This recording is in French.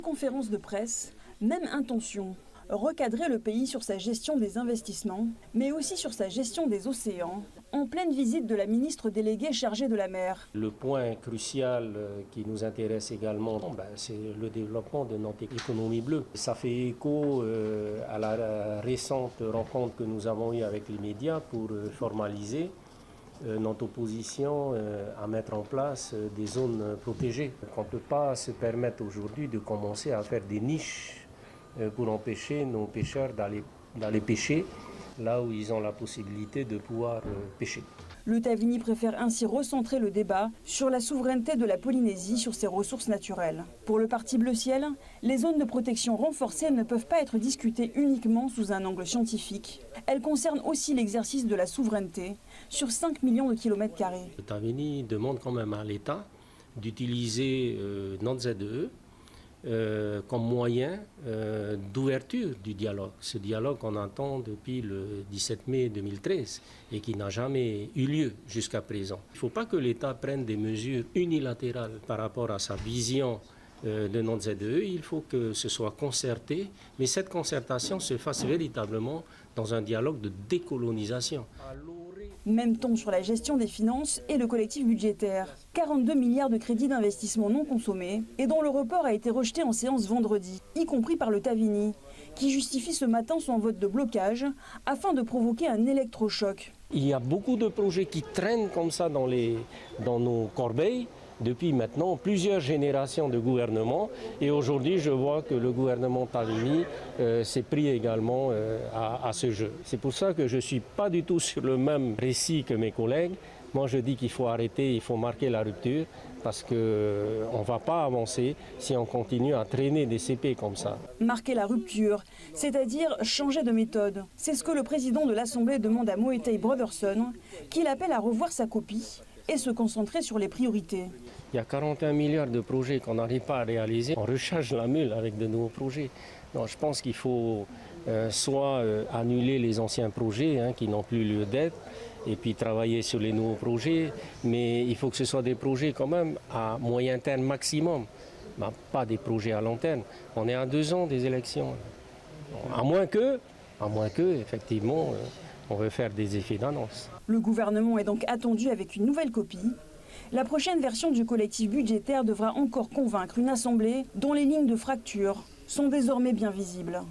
Conférence de presse, même intention. Recadrer le pays sur sa gestion des investissements, mais aussi sur sa gestion des océans, en pleine visite de la ministre déléguée chargée de la mer. Le point crucial qui nous intéresse également, c'est le développement de notre économie bleue. Ça fait écho à la récente rencontre que nous avons eue avec les médias pour formaliser notre opposition à mettre en place des zones protégées. On ne peut pas se permettre aujourd'hui de commencer à faire des niches pour empêcher nos pêcheurs d'aller pêcher là où ils ont la possibilité de pouvoir pêcher. Le Tavini préfère ainsi recentrer le débat sur la souveraineté de la Polynésie sur ses ressources naturelles. Pour le Parti Bleu Ciel, les zones de protection renforcées ne peuvent pas être discutées uniquement sous un angle scientifique. Elles concernent aussi l'exercice de la souveraineté sur 5 millions de kilomètres carrés. Le Tavini demande quand même à l'État d'utiliser notre ZEE comme moyen d'ouverture du dialogue. Ce dialogue qu'on entend depuis le 17 mai 2013 et qui n'a jamais eu lieu jusqu'à présent. Il ne faut pas que l'État prenne des mesures unilatérales par rapport à sa vision de notre ZEE. Il faut que ce soit concerté, mais cette concertation se fasse véritablement dans un dialogue de décolonisation. Même ton sur la gestion des finances et le collectif budgétaire. 42 milliards de crédits d'investissement non consommés et dont le report a été rejeté en séance vendredi, y compris par le Tavini, qui justifie ce matin son vote de blocage afin de provoquer un électrochoc. Il y a beaucoup de projets qui traînent comme ça dans nos corbeilles depuis maintenant plusieurs générations de gouvernements. Et aujourd'hui, je vois que le gouvernement Tavini s'est pris également à ce jeu. C'est pour ça que je ne suis pas du tout sur le même récit que mes collègues. Moi, je dis qu'il faut arrêter, il faut marquer la rupture parce qu'on ne va pas avancer si on continue à traîner des CP comme ça. Marquer la rupture, c'est-à-dire changer de méthode. C'est ce que le président de l'Assemblée demande à Moetai Brotherson, qui l'appelle à revoir sa copie et se concentrer sur les priorités. Il y a 41 milliards de projets qu'on n'arrive pas à réaliser. On recharge la mule avec de nouveaux projets. Donc, je pense qu'il faut soit annuler les anciens projets qui n'ont plus lieu d'être et puis travailler sur les nouveaux projets. Mais il faut que ce soit des projets quand même à moyen terme maximum, pas des projets à long terme. On est à 2 ans des élections. À moins que effectivement, on veut faire des effets d'annonce. Le gouvernement est donc attendu avec une nouvelle copie. La prochaine version du collectif budgétaire devra encore convaincre une assemblée dont les lignes de fracture sont désormais bien visibles.